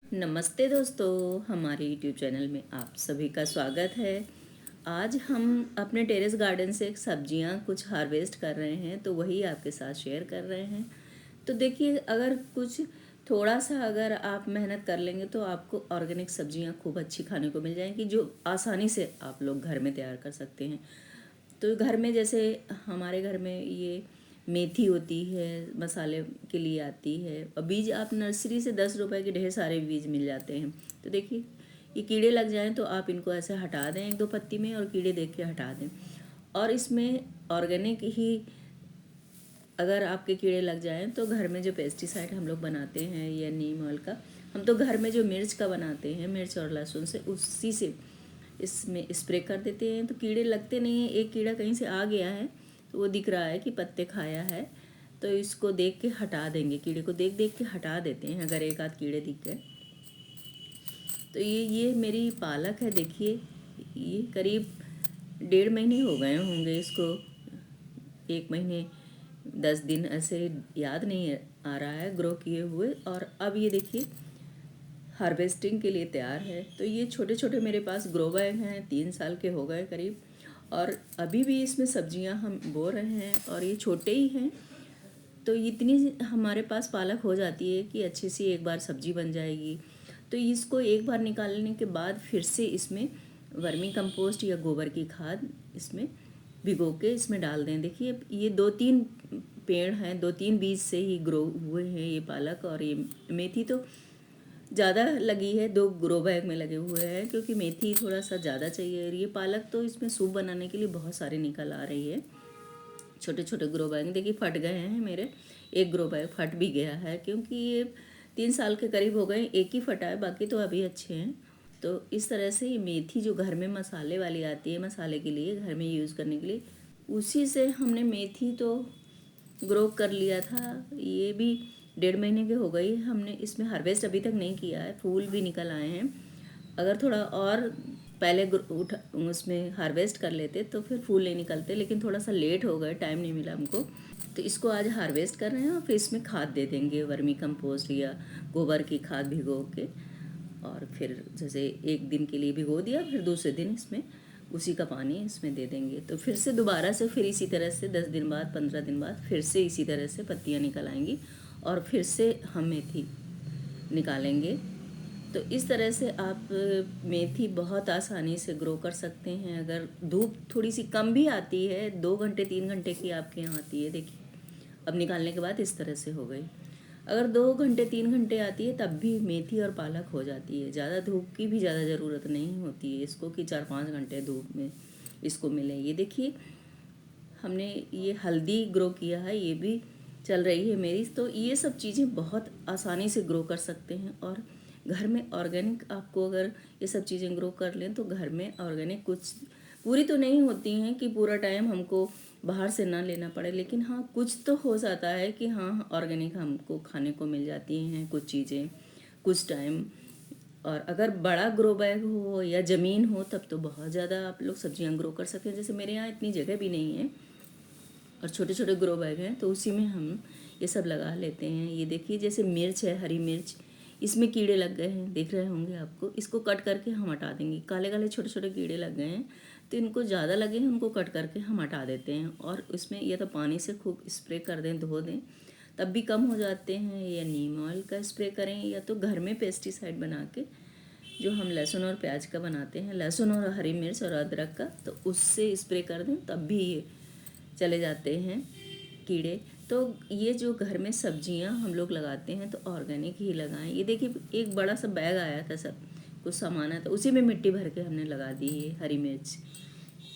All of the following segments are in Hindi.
नमस्ते दोस्तों, हमारे यूट्यूब चैनल में आप सभी का स्वागत है। आज हम अपने टेरेस गार्डन से सब्जियां कुछ हार्वेस्ट कर रहे हैं, तो वही आपके साथ शेयर कर रहे हैं। तो देखिए, अगर कुछ थोड़ा सा अगर आप मेहनत कर लेंगे तो आपको ऑर्गेनिक सब्जियां खूब अच्छी खाने को मिल जाएंगी, जो आसानी से आप लोग घर में तैयार कर सकते हैं। तो घर में जैसे हमारे घर में ये मेथी होती है, मसाले के लिए आती है, और बीज आप नर्सरी से 10 रुपए के ढेर सारे बीज मिल जाते हैं। तो देखिए, ये कीड़े लग जाएं तो आप इनको ऐसे हटा दें एक दो पत्ती में, और कीड़े देख के हटा दें। और इसमें ऑर्गेनिक ही अगर आपके कीड़े लग जाएं तो घर में जो पेस्टिसाइड हम लोग बनाते हैं या नीम ऑयल का, हम तो घर में जो मिर्च का बनाते हैं, मिर्च और लहसुन से, उसी से इसमें स्प्रे कर देते हैं तो कीड़े लगते नहीं हैं। एक कीड़ा कहीं से आ गया है तो वो दिख रहा है कि पत्ते खाया है, तो इसको देख के हटा देंगे, कीड़े को देख देख के हटा देते हैं अगर एक आध कीड़े दिख गए। तो ये मेरी पालक है, देखिए ये करीब 1.5 महीने हो गए होंगे इसको, 1 महीने 10 दिन ऐसे, याद नहीं आ रहा है, ग्रो किए हुए। और अब ये देखिए हार्वेस्टिंग के लिए तैयार है। तो ये छोटे छोटे मेरे पास ग्रो बैग हैं, 3 साल के हो गए करीब, और अभी भी इसमें सब्जियां हम बो रहे हैं, और ये छोटे ही हैं। तो इतनी हमारे पास पालक हो जाती है कि अच्छी सी एक बार सब्जी बन जाएगी। तो इसको एक बार निकालने के बाद फिर से इसमें वर्मी कंपोस्ट या गोबर की खाद इसमें भिगो के इसमें डाल दें। देखिए, ये 2-3 पेड़ हैं, 2-3 बीज से ही ग्रो हुए हैं ये पालक। और ये मेथी तो ज़्यादा लगी है, 2 ग्रो बैग में लगे हुए हैं, क्योंकि मेथी थोड़ा सा ज़्यादा चाहिए। और ये पालक तो इसमें सूप बनाने के लिए बहुत सारी निकल आ रही है। छोटे छोटे ग्रो बैग देखिए फट गए हैं मेरे, एक ग्रो बैग फट भी गया है, क्योंकि ये 3 साल के करीब हो गए, एक ही फटा है, बाकी तो अभी अच्छे हैं। तो इस तरह से ये मेथी जो घर में मसाले वाली आती है, मसाले के लिए घर में यूज़ करने के लिए, उसी से हमने मेथी तो ग्रो कर लिया था। ये भी 1.5 महीने के हो गई, हमने इसमें हार्वेस्ट अभी तक नहीं किया है, फूल भी निकल आए हैं। अगर थोड़ा और पहले उसमें हार्वेस्ट कर लेते तो फिर फूल नहीं निकलते, लेकिन थोड़ा सा लेट हो गए, टाइम नहीं मिला हमको। तो इसको आज हार्वेस्ट कर रहे हैं और फिर इसमें खाद दे देंगे, वर्मी कंपोस्ट या गोबर की खाद भिगो के। और फिर जैसे एक दिन के लिए भिगो दिया, फिर दूसरे दिन इसमें उसी का पानी इसमें दे देंगे। तो फिर से दोबारा से फिर इसी तरह से 10 दिन बाद, 15 दिन बाद फिर से इसी तरह से पत्तियां निकल आएंगी, और फिर से हम मेथी निकालेंगे। तो इस तरह से आप मेथी बहुत आसानी से ग्रो कर सकते हैं। अगर धूप थोड़ी सी कम भी आती है, 2 घंटे 3 घंटे की आपके यहाँ आती है, देखिए अब निकालने के बाद इस तरह से हो गई। अगर 2 घंटे 3 घंटे आती है तब भी मेथी और पालक हो जाती है। ज़्यादा धूप की भी ज़्यादा ज़रूरत नहीं होती है इसको, कि 4-5 घंटे धूप में इसको मिले। ये देखिए, हमने ये हल्दी ग्रो किया है, ये भी चल रही है मेरी। तो ये सब चीज़ें बहुत आसानी से ग्रो कर सकते हैं। और घर में ऑर्गेनिक आपको अगर ये सब चीज़ें ग्रो कर लें तो घर में ऑर्गेनिक कुछ पूरी तो नहीं होती हैं कि पूरा टाइम हमको बाहर से ना लेना पड़े, लेकिन हाँ कुछ तो हो जाता है कि हाँ ऑर्गेनिक हमको खाने को मिल जाती हैं कुछ चीज़ें कुछ टाइम। और अगर बड़ा ग्रो बैग हो या ज़मीन हो तब तो बहुत ज़्यादा आप लोग सब्जियां ग्रो कर सकते हैं। जैसे मेरे यहाँ इतनी जगह भी नहीं है और छोटे छोटे ग्रो बैग हैं, तो उसी में हम ये सब लगा लेते हैं। ये देखिए, जैसे मिर्च है, हरी मिर्च, इसमें कीड़े लग गए हैं, देख रहे होंगे आपको। इसको कट करके हम हटा देंगे, काले काले छोटे छोटे कीड़े लग गए हैं, तो इनको ज़्यादा लगे हैं, उनको कट करके हम हटा देते हैं। और उसमें या तो पानी से खूब स्प्रे कर दें, धो दें, तब भी कम हो जाते हैं, या नीम ऑयल का स्प्रे करें, या तो घर में पेस्टिसाइड बना के जो हम लहसुन और प्याज का बनाते हैं, लहसुन और हरी मिर्च और अदरक का, तो उससे स्प्रे कर दें, तब भी ये चले जाते हैं कीड़े। तो ये जो घर में सब्जियां हम लोग लगाते हैं तो ऑर्गेनिक ही लगाएं। ये देखिए, एक बड़ा सा बैग आया था, सब कुछ सामान आया था, उसी में मिट्टी भर के हमने लगा दी है हरी मिर्च।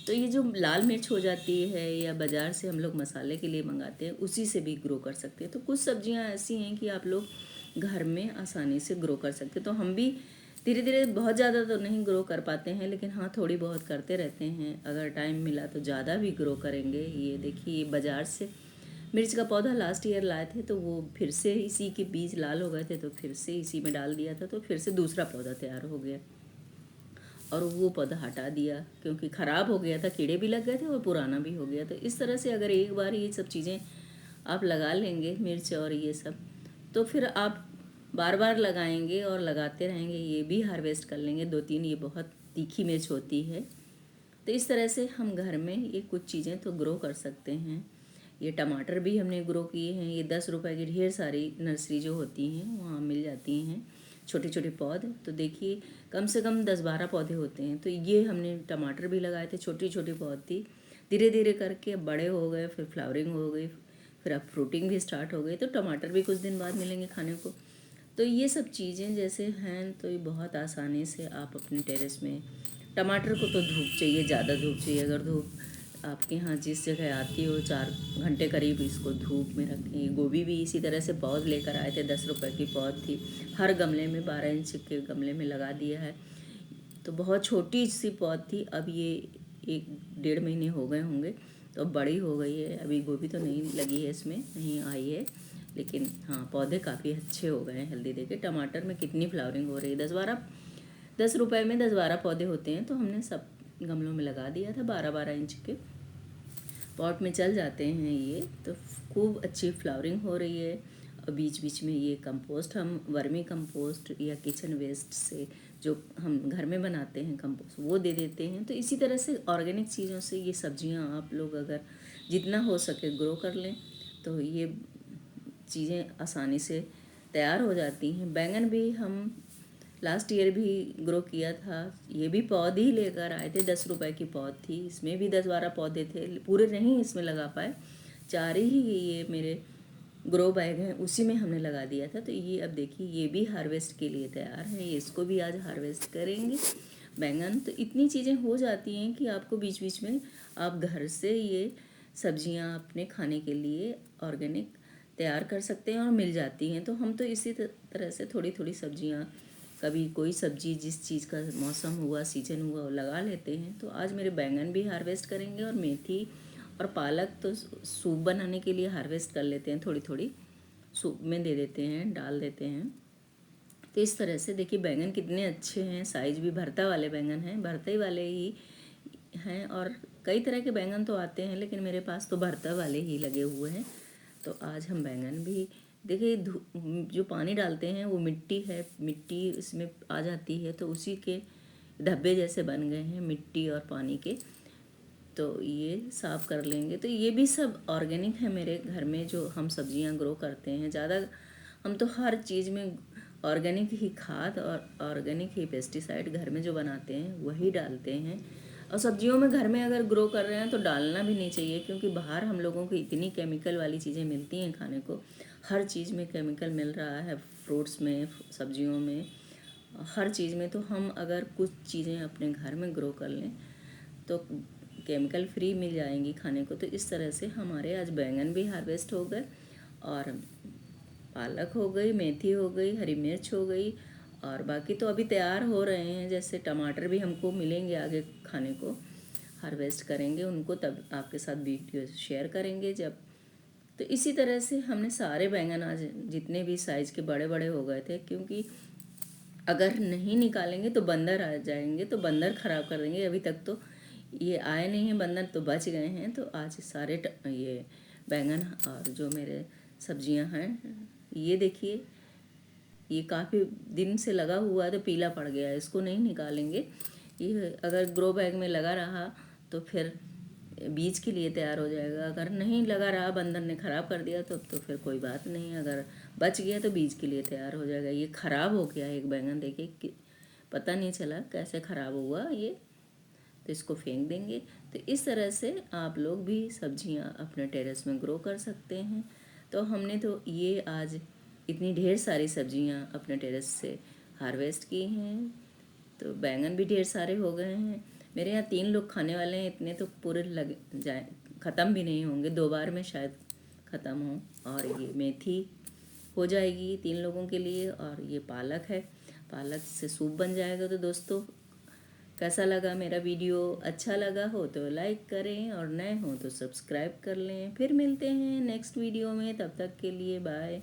तो ये जो लाल मिर्च हो जाती है या बाज़ार से हम लोग मसाले के लिए मंगाते हैं, उसी से भी ग्रो कर सकते हैं। तो कुछ सब्जियां ऐसी हैं कि आप लोग घर में आसानी से ग्रो कर सकते हैं। तो हम भी धीरे धीरे, बहुत ज़्यादा तो नहीं ग्रो कर पाते हैं, लेकिन हाँ थोड़ी बहुत करते रहते हैं। अगर टाइम मिला तो ज़्यादा भी ग्रो करेंगे। ये देखिए, ये बाज़ार से मिर्च का पौधा लास्ट ईयर लाए थे, तो वो फिर से इसी के बीज लाल हो गए थे, तो फिर से इसी में डाल दिया था, तो फिर से दूसरा पौधा तैयार हो गया। और वो पौधा हटा दिया क्योंकि ख़राब हो गया था, कीड़े भी लग गए थे और पुराना भी हो गया। तो इस तरह से अगर एक बार ये सब चीज़ें आप लगा लेंगे, मिर्च और ये सब, तो फिर आप बार बार लगाएंगे और लगाते रहेंगे, ये भी हार्वेस्ट कर लेंगे 2-3। ये बहुत तीखी मिर्च होती है। तो इस तरह से हम घर में ये कुछ चीज़ें तो ग्रो कर सकते हैं। ये टमाटर भी हमने ग्रो किए हैं। ये 10 रुपए की ढेर सारी नर्सरी जो होती हैं वहाँ मिल जाती हैं छोटे छोटे पौधे। तो देखिए कम से कम 10-12 पौधे होते हैं। तो ये हमने टमाटर भी लगाए थे, छोटी छोटी पौधी, धीरे धीरे करके अब बड़े हो गए, फिर फ्लावरिंग हो गई, फिर अब फ्रूटिंग भी स्टार्ट हो गई। तो टमाटर भी कुछ दिन बाद मिलेंगे खाने को। तो ये सब चीज़ें जैसे हैं, तो ये बहुत आसानी से आप अपने टेरेस में, टमाटर को तो धूप चाहिए, ज़्यादा धूप चाहिए। अगर धूप आपके यहाँ जिस जगह आती हो 4 घंटे करीब इसको धूप में रखें। गोभी भी इसी तरह से पौध लेकर आए थे, 10 रुपए की पौध थी। हर गमले में 12 इंच के गमले में लगा दिया है। तो बहुत छोटी सी पौध थी, अब ये 1-1.5 महीने हो गए होंगे, तो अब बड़ी हो गई है। अभी गोभी तो नहीं लगी है, इसमें नहीं आई है, लेकिन हाँ पौधे काफ़ी अच्छे हो गए हैं हेल्दी। देखे टमाटर में कितनी फ्लावरिंग हो रही है। 10 रुपए में 10-12 पौधे होते हैं। तो हमने सब गमलों में लगा दिया था, 12-12 इंच के पॉट में चल जाते हैं ये। तो खूब अच्छी फ्लावरिंग हो रही है। और बीच बीच में ये कंपोस्ट, हम वर्मी कंपोस्ट या किचन वेस्ट से जो हम घर में बनाते हैं कंपोस्ट, वो दे देते हैं। तो इसी तरह से ऑर्गेनिक चीज़ों से ये सब्जियां आप लोग अगर जितना हो सके ग्रो कर लें, तो ये चीज़ें आसानी से तैयार हो जाती हैं। बैंगन भी हम लास्ट ईयर भी ग्रो किया था। ये भी पौधे ही लेकर आए थे, 10 रुपए की पौध थी। इसमें भी 10-12 पौधे थे, पूरे नहीं इसमें लगा पाए। 4 ही ये मेरे ग्रो बैग हैं, उसी में हमने लगा दिया था। तो ये अब देखिए ये भी हार्वेस्ट के लिए तैयार है। ये इसको भी आज हार्वेस्ट करेंगे बैंगन। तो इतनी चीज़ें हो जाती हैं कि आपको बीच बीच में आप घर से ये सब्जियां अपने खाने के लिए ऑर्गेनिक तैयार कर सकते हैं और मिल जाती हैं। तो हम तो इसी तरह से थोड़ी थोड़ी सब्जियां, कभी कोई सब्जी जिस चीज़ का मौसम हुआ, सीजन हुआ, वो लगा लेते हैं। तो आज मेरे बैंगन भी हार्वेस्ट करेंगे और मेथी और पालक तो सूप बनाने के लिए हार्वेस्ट कर लेते हैं, थोड़ी थोड़ी सूप में दे देते हैं, डाल देते हैं। तो इस तरह से देखिए बैंगन कितने अच्छे हैं। साइज भी भरता वाले बैंगन हैं, भरते वाले ही हैं। और कई तरह के बैंगन तो आते हैं, लेकिन मेरे पास तो भरता वाले ही लगे हुए हैं। तो आज हम बैंगन भी देखिए, जो पानी डालते हैं वो मिट्टी है, मिट्टी इसमें आ जाती है, तो उसी के धब्बे जैसे बन गए हैं मिट्टी और पानी के। तो ये साफ़ कर लेंगे। तो ये भी सब ऑर्गेनिक है मेरे घर में, जो हम सब्जियां ग्रो करते हैं। ज़्यादा हम तो हर चीज़ में ऑर्गेनिक ही खाद और ऑर्गेनिक ही पेस्टिसाइड घर में जो बनाते हैं वही डालते हैं। और सब्जियों में घर में अगर ग्रो कर रहे हैं तो डालना भी नहीं चाहिए, क्योंकि बाहर हम लोगों को इतनी केमिकल वाली चीज़ें मिलती हैं खाने को। हर चीज़ में केमिकल मिल रहा है, फ्रूट्स में, सब्जियों में, हर चीज़ में। तो हम अगर कुछ चीज़ें अपने घर में ग्रो कर लें तो केमिकल फ्री मिल जाएंगी खाने को। तो इस तरह से हमारे आज बैंगन भी हार्वेस्ट हो गए, और पालक हो गई, मेथी हो गई, हरी मिर्च हो गई, और बाकी तो अभी तैयार हो रहे हैं। जैसे टमाटर भी हमको मिलेंगे आगे खाने को, हार्वेस्ट करेंगे उनको, तब आपके साथ वीडियो शेयर करेंगे जब। तो इसी तरह से हमने सारे बैंगन आज जितने भी साइज़ के बड़े बड़े हो गए थे, क्योंकि अगर नहीं निकालेंगे तो बंदर आ जाएंगे, तो बंदर ख़राब कर देंगे। अभी तक तो ये आए नहीं हैं बंदर, तो बच गए हैं। तो आज सारे ये बैंगन और जो मेरे सब्जियां हैं, ये देखिए ये काफ़ी दिन से लगा हुआ है, तो पीला पड़ गया है, इसको नहीं निकालेंगे। ये अगर ग्रो बैग में लगा रहा तो फिर बीज के लिए तैयार हो जाएगा। अगर नहीं लगा रहा, बंदर ने ख़राब कर दिया, तो फिर कोई बात नहीं। अगर बच गया तो बीज के लिए तैयार हो जाएगा। ये ख़राब हो गया है एक बैंगन, देखिए कि पता नहीं चला कैसे ख़राब हुआ ये। तो इसको फेंक देंगे। तो इस तरह से आप लोग भी सब्जियां अपने टेरेस में ग्रो कर सकते हैं। तो हमने तो ये आज इतनी ढेर सारी सब्जियां अपने टेरेस से हार्वेस्ट की हैं। तो बैंगन भी ढेर सारे हो गए हैं। मेरे यहाँ 3 लोग खाने वाले हैं, इतने तो पूरे लग जाए, ख़त्म भी नहीं होंगे, 2 बार में शायद ख़त्म हो। और ये मेथी हो जाएगी 3 लोगों के लिए, और ये पालक है, पालक से सूप बन जाएगा। तो दोस्तों, कैसा लगा मेरा वीडियो? अच्छा लगा हो तो लाइक करें, और नए हो तो सब्सक्राइब कर लें। फिर मिलते हैं नेक्स्ट वीडियो में, तब तक के लिए बाय।